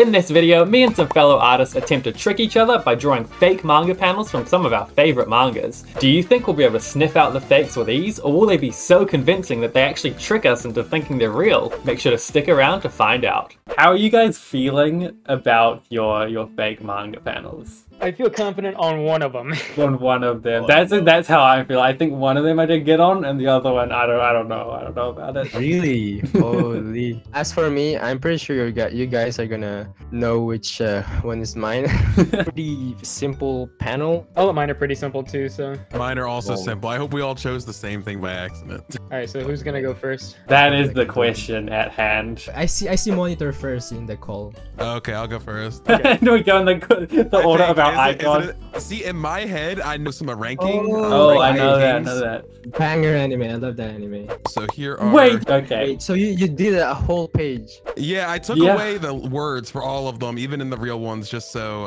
In this video, me and some fellow artists attempt to trick each other by drawing fake manga panels from some of our favourite mangas. Do you think we'll be able to sniff out the fakes with ease, or will they be so convincing that they actually trick us into thinking they're real? Make sure to stick around to find out. How are you guys feeling about your fake manga panels? I feel confident on one of them. On one of them. That's how I feel. I think one of them I did get on, and the other one I don't know about it. Really? Holy. As for me, I'm pretty sure you guys are gonna know which one is mine. Pretty simple panel. All of mine are pretty simple too, so. Mine are also simple. I hope we all chose the same thing by accident. Alright, so who's gonna go first? That is the question at hand. I see monitor first in the call. Okay, I'll go first. Okay. Do we go in the order of our icons? See, in my head, I know some ranking. Oh, I know that. Banger anime. I love that anime. So here are... Wait, okay. Wait, so you did a whole page? Yeah, I took away the words for all of them, even in the real ones, just so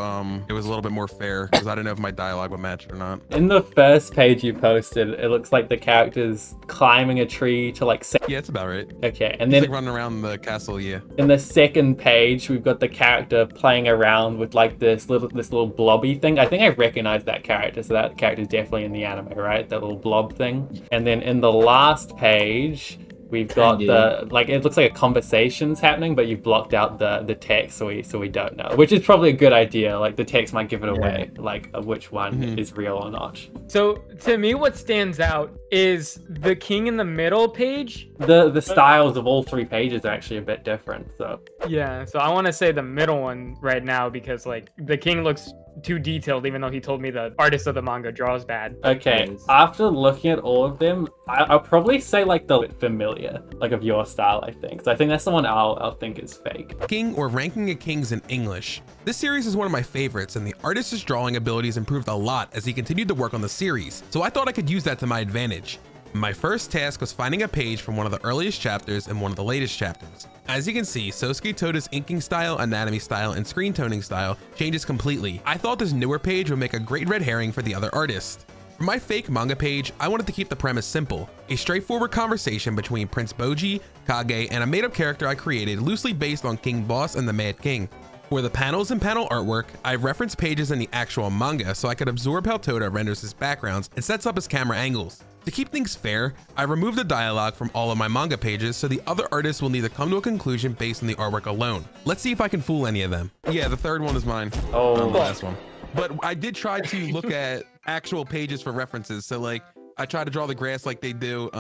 it was a little bit more fair, because I didn't know if my dialogue would match or not. In the first page you posted, it looks like the character's climbing a tree to like... Yeah, it's about right. Okay, and He's then like running around the castle, yeah. in the second page, we've got the character playing around with like this little blobby thing. I think I recognize that character, so that character's definitely in the anime, right? That little blob thing. And then in the last page, we've got the, like, it looks like a conversation's happening, but you've blocked out the text, so we don't know. Which is probably a good idea. Like, the text might give it away, like which one is real or not. So to me, what stands out is the king in the middle page. The styles of all three pages are actually a bit different, so. Yeah, so I want to say the middle one right now because like the king looks too detailed, even though he told me the artist of the manga draws bad. Okay, after looking at all of them, I'll probably say like the familiar, like of your style, I think. So I think that's the one I'll think is fake. King, or ranking of kings in English. This series is one of my favorites, and the artist's drawing abilities improved a lot as he continued to work on the series, so I thought I could use that to my advantage. My first task was finding a page from one of the earliest chapters and one of the latest chapters. As you can see, Sosuke Toda's inking style, anatomy style, and screen toning style changes completely. I thought this newer page would make a great red herring for the other artist. For my fake manga page, I wanted to keep the premise simple, a straightforward conversation between Prince Boji, Kage, and a made-up character I created loosely based on King Boss and the Mad King. For the panels and panel artwork, I've referenced pages in the actual manga so I could absorb how Toda renders his backgrounds and sets up his camera angles. To keep things fair, I removed the dialogue from all of my manga pages so the other artists will need to come to a conclusion based on the artwork alone. Let's see if I can fool any of them. Yeah, the third one is mine. Oh, the last one. But I did try to look at actual pages for references. So like, I tried to draw the grass like they do.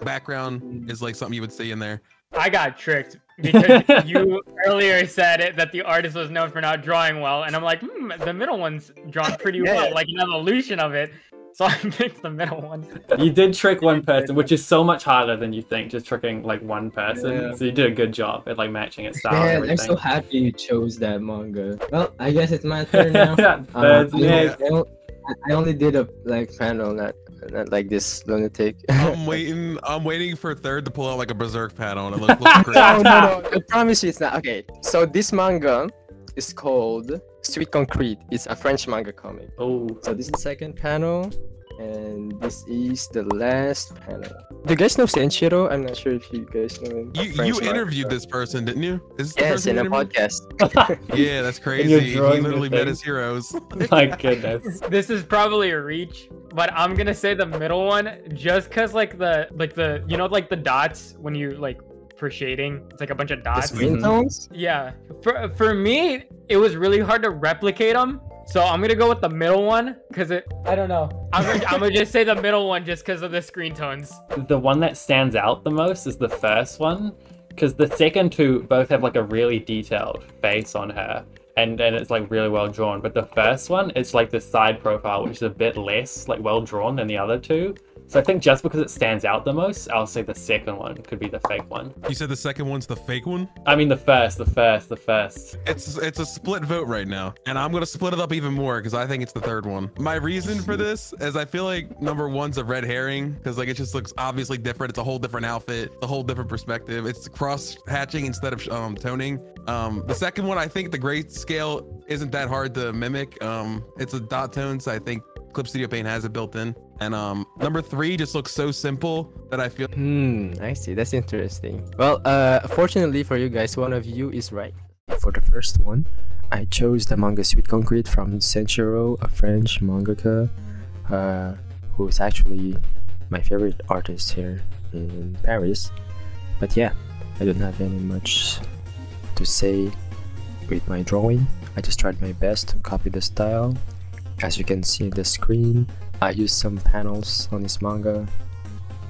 Background is like something you would see in there. I got tricked because you earlier said it that the artist was known for not drawing well, and I'm like, the middle one's drawn pretty well, like an evolution of it. So I picked the middle one. You did trick one person, which is so much harder than you think, just tricking like one person. Yeah. So you did a good job at like matching its style. Yeah, I'm so happy you chose that manga. Well, I guess it's my turn now. I only did a like panel, not like this lunatic. I'm waiting for third to pull out like a berserk panel and it looks great. No. I promise you it's not. Okay, so this manga is called Sweet Concrete. It's a French manga comic. Oh. So this is the second panel, and this is the last panel. Do you guys know Senshiro? I'm not sure if you guys know him. You interviewed this person, didn't you? Is this the yes, person in a podcast. Yeah, that's crazy. He literally met his heroes. My goodness. This is probably a reach, but I'm gonna say the middle one just cause like the you know like the dots when you like for shading, it's like a bunch of dots. The screen tones? Yeah. For me, it was really hard to replicate them. So I'm gonna go with the middle one because I don't know. I'm gonna just say the middle one just because of the screen tones. The one that stands out the most is the first one, because the second two both have like a really detailed face on her. And it's like really well drawn. But the first one, it's like the side profile, which is a bit less like well drawn than the other two. So I think just because it stands out the most, I'll say the second one could be the fake one. You said the second one's the fake one? I mean the first. It's a split vote right now. And I'm gonna split it up even more because I think it's the third one. My reason for this is I feel like number one's a red herring because like it just looks obviously different. It's a whole different outfit, a whole different perspective. It's cross hatching instead of toning. The second one, I think the grayscale isn't that hard to mimic. It's a dot tone, so I think Clip Studio Paint has it built in. And number three just looks so simple that I feel. I see. That's interesting. Well, fortunately for you guys, one of you is right. for the first one, I chose the manga Sweet Concrete from Senshiro, a French mangaka, who is actually my favorite artist here in Paris. But yeah, I don't have any much to say with my drawing. I just tried my best to copy the style. As you can see on the screen, I used some panels on this manga.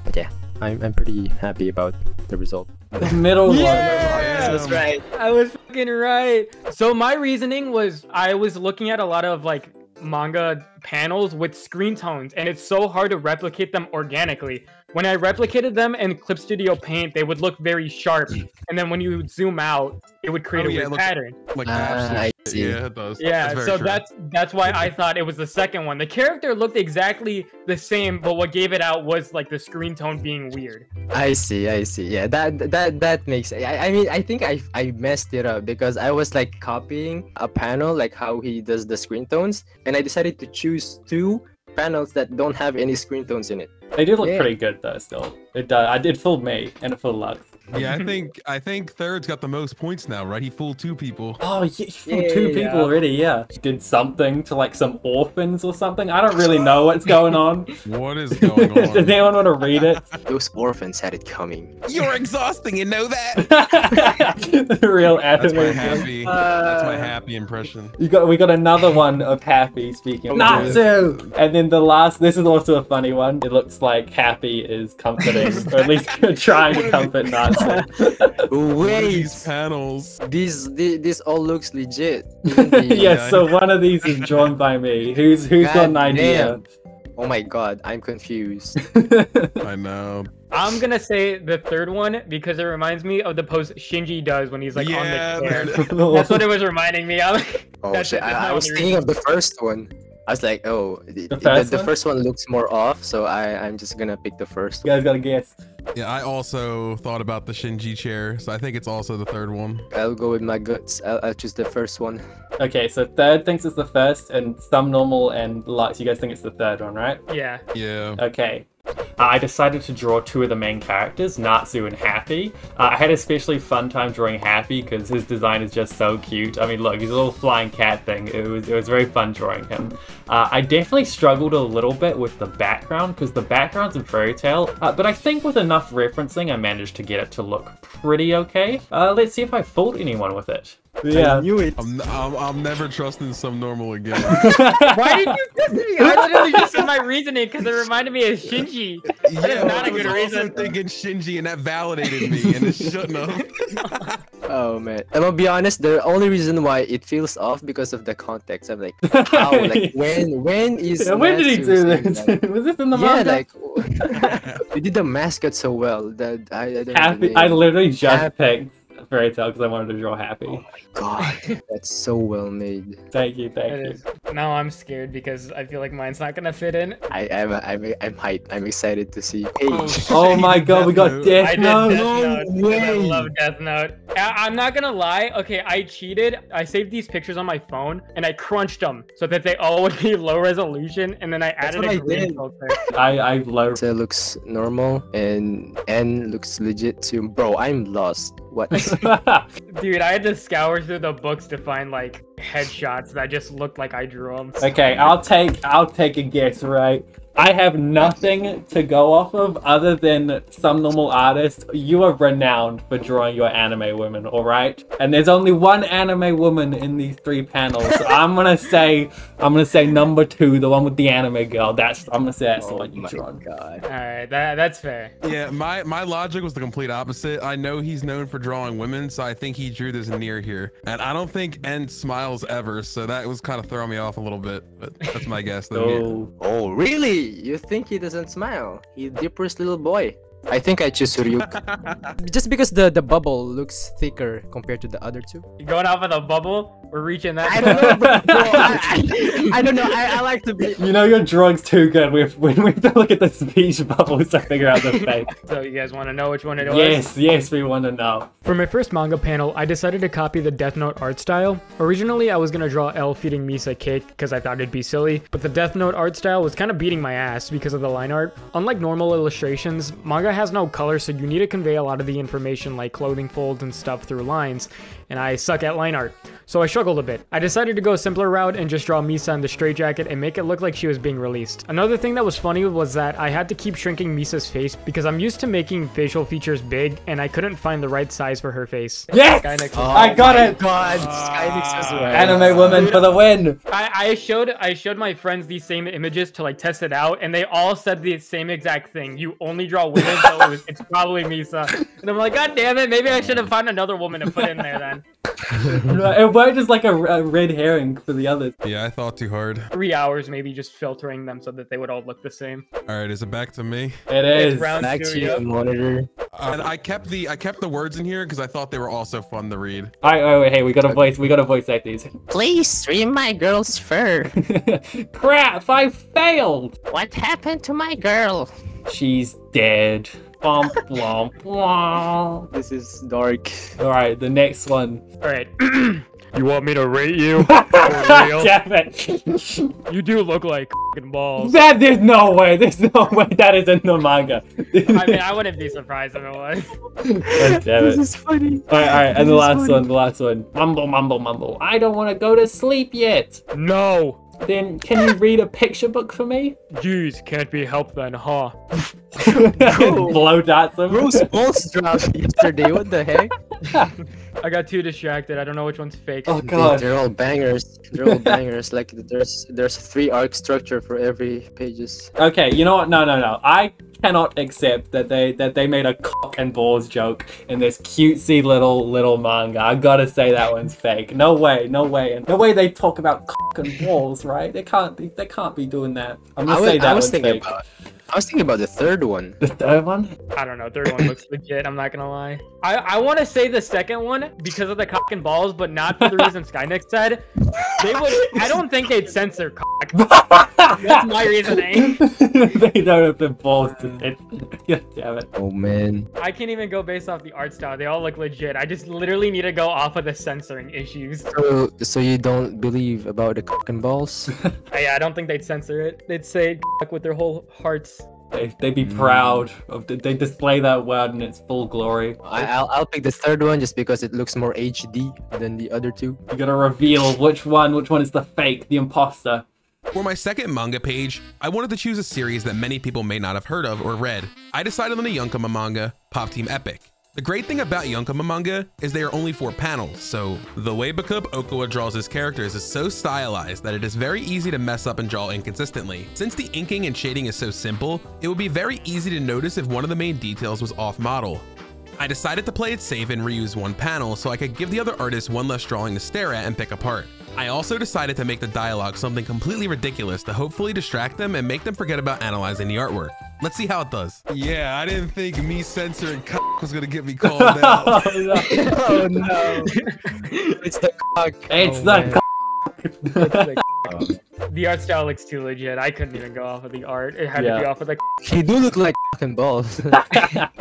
But yeah, I'm pretty happy about the result. The middle Yeah! That's right. I was fucking right. So my reasoning was I was looking at a lot of like manga panels with screen tones, and it's so hard to replicate them organically. When I replicated them in Clip Studio Paint, they would look very sharp, and then when you would zoom out, it would create a weird pattern. Like I see. yeah, it does. Yeah, very so true. that's why I thought it was the second one. The character looked exactly the same, but what gave it out was like the screen tone being weird. I see. Yeah, that makes. I mean, I think I messed it up because I was like copying a panel, like how he does the screen tones, and I decided to choose two panels that don't have any screen tones in it. They do look Yeah. pretty good though. Still, it fooled me and it fooled Lux. Yeah, I think Third's got the most points now, right? He fooled 2 people. Oh, yeah, you fooled two Yeah. people already. Yeah, did something to like some orphans or something. I don't really know what's going on. What is going Does on? anyone want to read it? Those orphans had it coming. You're exhausting, you know that? The real That's my anime. happy. That's my happy impression. We got another one of Happy speaking. Natsu! And then the last, this is also a funny one. It looks like Happy is comforting, or at least trying to comfort Natsu. What are Wait, these panels. this all looks legit. Even the- Yes, so one of these is drawn by me. Who's got an God idea? damn. Oh my god, I'm confused. I know. I'm gonna say the third one because it reminds me of the pose Shinji does when he's like on the chair. That's what it was reminding me of. Oh That's- shit, that's I my was only thinking of the first one. I was like, oh, first the one? first one looks more off, so I'm just gonna pick the first You one. guys gotta guess. Yeah, I also thought about the Shinji chair, so I think it's also the third one. I'll go with my guts. I'll choose the first one. Okay, so third thinks it's the first, and Some Normal and Lux, you guys think it's the third one, right? Yeah. Yeah. Okay. I decided to draw two of the main characters, Natsu and Happy. I had especially fun time drawing Happy because his design is just so cute. I mean, look, he's a little flying cat thing. It was very fun drawing him. I definitely struggled a little bit with the background because the background's a fairy tale, but I think with enough referencing, I managed to get it to look pretty okay. Let's see if I fooled anyone with it. Yeah. knew it. I'm never trusting Some Normal again. Why did you diss me? I literally just said my reasoning because it reminded me of Shinji. That is not a I was good also reason. thinking Shinji, and that validated me, and it shouldn't have. Oh man, I'm gonna be honest. The only reason why it feels off because of the context. I'm like, how? Like when is? Yeah, when did he Natsu do saying this? that? Was this in the Yeah, manga? like you did the mascot so well that I don't know the Happy. name. I literally just Happy. picked Fairy Tale because I wanted to draw Happy. God, that's so well made. Thank you, It thank you. is. Now I'm scared because I feel like mine's not gonna fit in. I'm hyped. I'm excited to see. Oh, Page. Oh my god, we got Death Death I did Note. Death Note. No because I way. love Death Note. I'm not gonna lie. Okay, I cheated. I saved these pictures on my phone and I crunched them so that they all would be low resolution. And then I added what a I green did. filter. I love. So looks normal and N looks legit too. Bro, I'm lost. What? Dude, I had to scour through the books to find like headshots that just looked like I drew them. Okay, I'll take a guess, right? I have nothing to go off of other than Some Normal Artist. You are renowned for drawing your anime women, alright? And there's only one anime woman in these three panels. So I'm gonna say number 2, the one with the anime girl. I'm gonna say that's the one you my drawn. god. All right, that's fair. Yeah, my logic was the complete opposite. I know he's known for drawing women, so I think he drew this near here. And I don't think N smiles ever, so that was kind of throwing me off a little bit. But that's my guess, though. So Oh, really? You think he doesn't smile? He's depressed little boy. I think I choose Ryuk. Just because the bubble looks thicker compared to the other two. Going off of the bubble, we're reaching that. I don't know, bro. I don't know. I like to be. you know your drawing's too good. We have to look at the speech bubbles to figure out the fake. So you guys want to know which one it was? Yes, we want to know. For my first manga panel, I decided to copy the Death Note art style. Originally, I was gonna draw L feeding Misa cake because I thought it'd be silly, but the Death Note art style was kind of beating my ass because of the line art. Unlike normal illustrations, manga has no color, so you need to convey a lot of the information like clothing folds and stuff through lines. and I suck at line art, so I struggled a bit. I decided to go a simpler route and just draw Misa in the straitjacket and make it look like she was being released. Another thing that was funny was that I had to keep shrinking Misa's face because I'm used to making facial features big and I couldn't find the right size for her face. Yes! Skynex I got it! God, Skynix as well. Anime woman for the win! I showed my friends these same images to like test it out, and they all said the same exact thing. You only draw women, so it's probably Misa. And I'm like, God damn it, maybe I should have found another woman to put in there then. It worked as like a red herring for the others. Yeah, I thought too hard. 3 hours maybe just filtering them so that they would all look the same. All right, is it back to me? It It's is. round Back 2, to you, yep. monitor. And I kept the words in here because I thought they were also fun to read. Alright, wait, hey, we gotta voice act these. Please stream my girl's fur. Crap, I failed! What happened to my girl? She's dead. Bump, blomp, blomp. This is dark. Alright, the next one. All right. You want me to rate you? For real? Damn it. You do look like f***ing balls. There's no way that is in the manga. I mean, I wouldn't be surprised if it was. God damn it. is funny. Alright, and the last one. Mumble, mumble, mumble. I don't want to go to sleep yet. No. Then, can you read a picture book for me? Jeez, can't be helped then, huh? Blow darts them. Rose Balls dropped yesterday. What the heck? I got too distracted. I don't know which one's fake. Oh god. They're all bangers. They're all bangers. Like there's 3 arc structure for every pages. Okay, you know what? No. I cannot accept that they made a cock and balls joke in this cutesy little manga. I gotta say that one's fake. No way. And no way they talk about cock and balls, right? They can't be doing that. I'm gonna say that I was one's thinking fake. I was thinking about the third one. The third one? I don't know. Third one looks legit. I'm not gonna lie. I want to say the second one because of the cock and balls, but not for the reason Skynex said. They would. I don't think they'd censor cock. That's my reasoning. They don't have the balls to God damn it. Oh man. I can't even go based off the art style. They all look legit. I just literally need to go off of the censoring issues. So you don't believe about the cock and balls? I don't think they'd censor it. They'd say cock with their whole hearts. They'd be proud of they display that word in its full glory. I'll pick the third one just because it looks more HD than the other 2. You gotta reveal which one is the fake, the imposter. For my second manga page, I wanted to choose a series that many people may not have heard of or read. I decided on the Yonkoma manga, Pop Team Epic. The great thing about Yonkoma manga is they are only 4 panels, so the way Bakup Okoa draws his characters is so stylized that it is very easy to mess up and draw inconsistently. Since the inking and shading is so simple, it would be very easy to notice if one of the main details was off model. I decided to play it safe and reuse 1 panel so I could give the other artists one less drawing to stare at and pick apart. I also decided to make the dialogue something completely ridiculous to hopefully distract them and make them forget about analyzing the artwork. Let's see how it does. Yeah, I didn't think me censoring was gonna get me called out. Oh no. It's the cock. It's Oh, the man. The art style looks too legit. I couldn't even go off of the art. It had to Yeah. be off of the. He do look like cock and balls.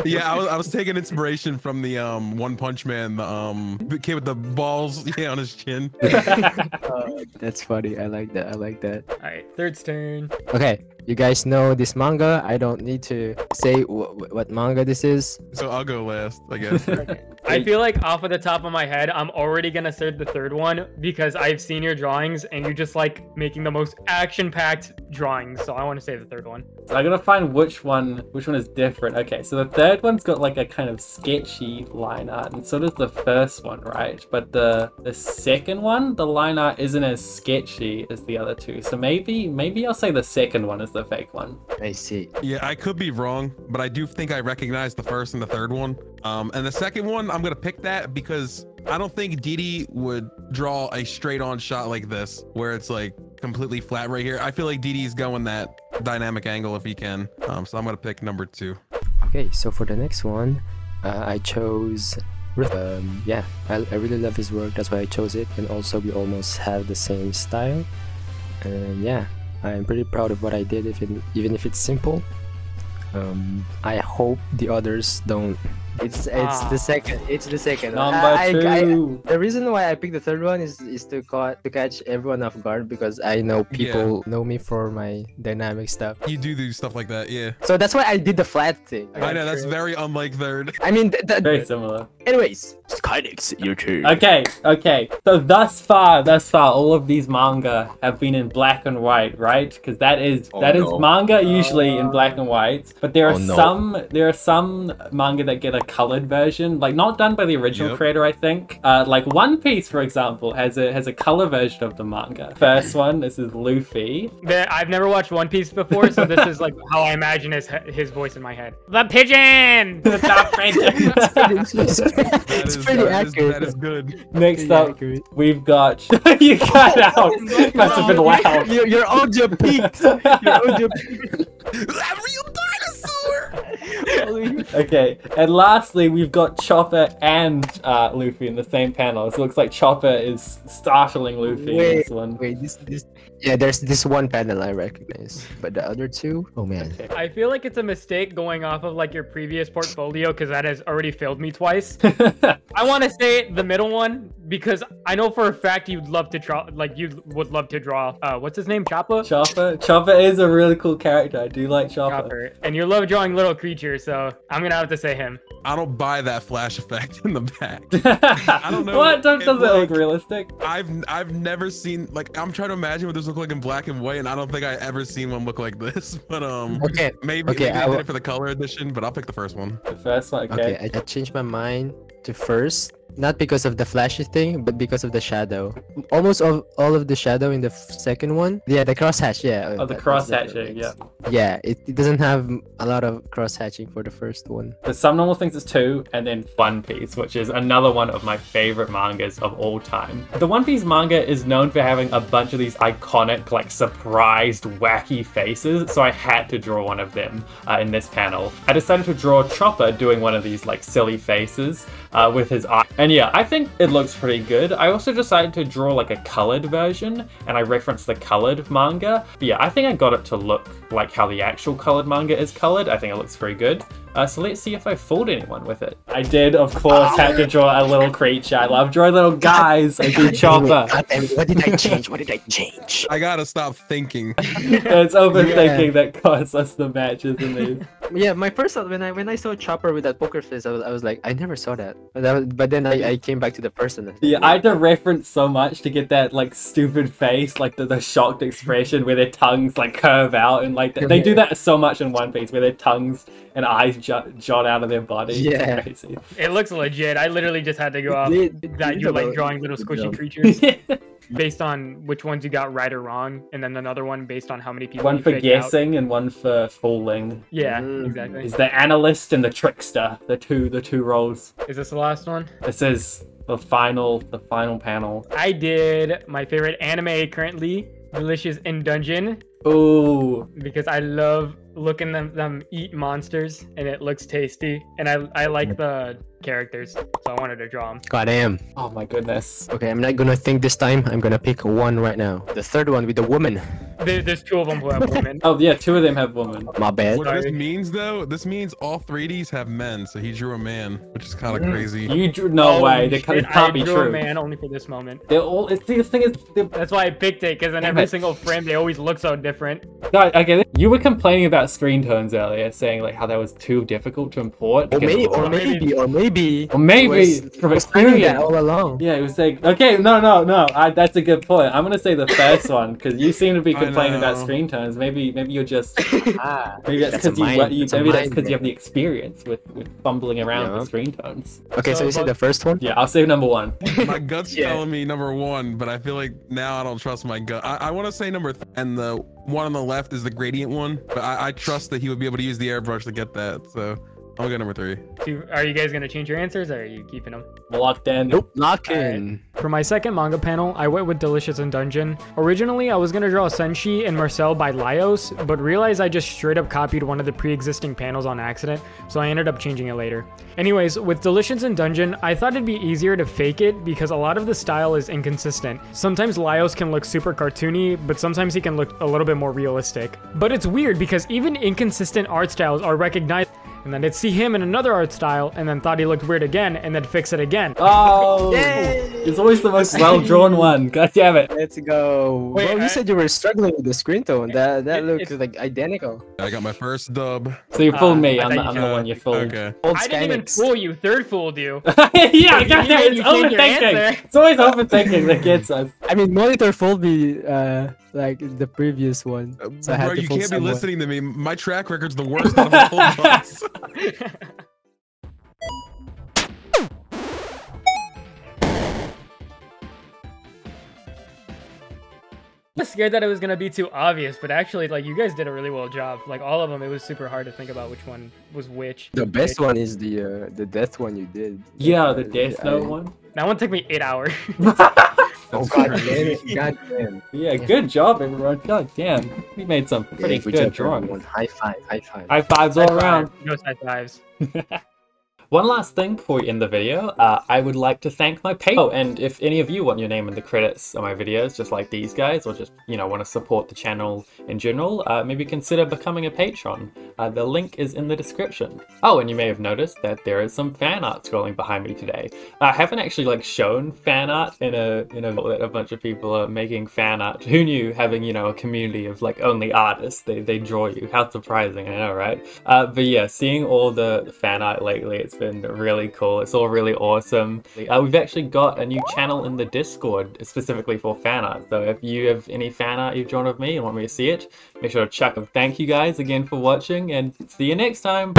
Yeah, I was taking inspiration from the One Punch Man, the kid with the balls on his chin. That's funny. I like that. All right, third's turn. Okay, you guys know this manga. I don't need to say what manga this is. So I'll go last, I guess. Okay. I feel like off of the top of my head, I'm already gonna say the third one because I've seen your drawings and you just like making the most action-packed drawings. So I want to say the third one. So I gotta find which one is different. Okay, so the third one's got like a kind of sketchy line art, and so does the first one, right? But the second one, the line art isn't as sketchy as the other 2. So maybe I'll say the second one is the fake one. I see. Yeah, I could be wrong, but I do think I recognize the first and the third one. And the second one, I'm gonna pick that because I don't think Didi would draw a straight-on shot like this, where it's like completely flat right here. I feel like Didi's going that dynamic angle if he can. So I'm gonna pick number 2. Okay, so for the next one, I chose. Yeah, I really love his work. That's why I chose it, and also we almost have the same style. And yeah, I'm pretty proud of what I did, even if it's simple. I hope the others don't It's the second. It's the second. one. Number two. The reason why I picked the third one is to catch everyone off guard because I know people know me for my dynamic stuff. You do stuff like that, yeah. So that's why I did the flat thing. I know, that's very unlike third. I mean, Very similar. anyways, Skynix, your turn. Okay. So thus far, all of these manga have been in black and white, right? Because that is manga usually in black and white. But there are some manga that get a colored version, like not done by the original creator, I think. Like One Piece, for example, has a color version of the manga. First one, this is Luffy. I've never watched One Piece before, so this is like how I imagine his voice in my head. The pigeon. The It's pretty accurate. That is good. Next up, we've got you cut out. Must have been loud. Your audio peaked. Your audio peaked. A real dinosaur! Okay, and lastly, we've got Chopper and Luffy in the same panel. So it looks like Chopper is startling Luffy in this one. Wait, this. Yeah, there's this one panel I recognize, but the other two, oh man. I feel like it's a mistake going off of like your previous portfolio because that has already failed me twice. I want to say the middle one because I know for a fact you'd love to draw, like you would love to draw. What's his name? Chopper. Chopper is a really cool character. I do like Chopper. And you love drawing little creatures, so I'm gonna have to say him. I don't buy that flash effect in the back. I don't know. What? Does it look realistic? I've never seen, like, I'm trying to imagine what this look like in black and white, and I don't think I ever seen one look like this. But maybe I did it for the color edition, but I'll pick the first one. The first one, okay. I changed my mind to first. Not because of the flashy thing, but because of the shadow. Almost all of the shadow in the second one. Yeah, the crosshatch, yeah. Oh, the cross-hatching, yeah. Yeah, it doesn't have a lot of cross-hatching for the first one. There's Some Normal Things is 2, and then One Piece, which is another one of my favorite mangas of all time. The One Piece manga is known for having a bunch of these iconic, like, surprised, wacky faces, so I had to draw one of them in this panel. I decided to draw Chopper doing one of these, like, silly faces with his eye. And yeah, I think it looks pretty good. I also decided to draw like a colored version, and I referenced the colored manga. But yeah, I think I got it to look like how the actual colored manga is colored. I think it looks very good. So let's see if I fooled anyone with it. I did, of course, have to draw a little creature. I love drawing little guys. I do Chopper. What did I change? What did I change? I gotta stop thinking. It's overthinking that costs us the matches in these. Yeah, my first thought when I saw Chopper with that poker face, I was like, I never saw that. But then I came back to the person. Yeah, I had to reference so much to get that like stupid face, like the shocked expression where their tongues like curve out, and like they do that so much in One Piece where their tongues and eyes jot out of their body. Yeah, it's crazy. It looks legit. I literally just had to go off that you like drawing little squishy creatures. Based on which ones you got right or wrong, and then another one based on how many people. One for guessing and one for fooling. Yeah, exactly. Is the analyst and the trickster, the two roles. Is this the last one? This is the final panel. I did my favorite anime currently, Delicious in Dungeon. Ooh. Because I love looking them eat monsters, and it looks tasty, and I like the characters, so I wanted to draw them. Goddamn. Oh my goodness. Okay, I'm not gonna think this time. I'm gonna pick one right now. The third one with the woman. There's two of them who have women. Oh yeah, two of them have women. My bad. What this means though, this means all 3Ds have men, so he drew a man, which is kind of crazy. You drew no way. It can't be true. true. A man only for this moment. They're all. The thing is, that's why I picked it, because in every single frame they always look so different. No, okay. You were complaining about screen tones earlier, saying like how that was too difficult to import. Or maybe from experience all along. Yeah, it was like, okay, no. That's a good point. I'm gonna say the first one because you seem to be complaining about screen tones. Maybe you're just maybe that's because you have the experience with fumbling around with screen tones. Okay, so you said the first one? Yeah, I'll say number one. My gut's telling me number one, but I feel like now I don't trust my gut. I want to say number and the one on the left is the gradient one, but I trust that he would be able to use the airbrush to get that. So I'll go number 3. Are you guys gonna change your answers, or are you keeping them? Locked in. Nope, locked in. For my second manga panel, I went with Delicious in Dungeon. Originally, I was gonna draw Senshi and Marcel by Laios, but realized I just straight up copied one of the pre-existing panels on accident, so I ended up changing it later. Anyways, with Delicious in Dungeon, I thought it'd be easier to fake it because a lot of the style is inconsistent. Sometimes Laios can look super cartoony, but sometimes he can look a little bit more realistic. But it's weird because even inconsistent art styles are recognized. and then they'd see him in another art style, and then thought he looked weird again, and then fix it again. Oh, it's always the most well-drawn one. God damn it. Let's go. Wait, Bro, you said you were struggling with the screen tone. That looks it's- like identical. I got my first dub. So you fooled me. I I'm thought the one you fooled. Okay. Old I didn't even Skynex. fool you. Third fooled you. Yeah, You goddamn, made it's you change your overthinking. answer. It's always overthinking that gets us. I mean, monitor fooled me like the previous one. So I had Bro, to you fool can't be someone. listening to me. My track record's the worst out of the whole bunch. I was scared that it was gonna be too obvious, but actually, like, you guys did a really well job. Like, all of them, it was super hard to think about which one was which. The best one is the death one you did. Yeah, the Death Note one. That one took me 8 hours. Oh god damn it! God damn. Yeah, good job, everyone. God damn. We made some pretty Yeah, good job, drawings. everyone. High five! High five! High fives all around. No high fives. One last thing before we end the video, I would like to thank my Patreon. Oh, and if any of you want your name in the credits of my videos, just like these guys, or just, you know, want to support the channel in general, maybe consider becoming a patron. The link is in the description. Oh, and you may have noticed that there is some fan art scrolling behind me today. I haven't actually like shown fan art in a bunch of people are making fan art. Who knew, having, you know, a community of like only artists, they draw you. How surprising, I know, right? But yeah, seeing all the fan art lately, it's been really cool. It's all really awesome. We've actually got a new channel in the Discord specifically for fan art. So if you have any fan art you've drawn of me and want me to see it, make sure to chuck them. Thank you guys again for watching, and see you next time.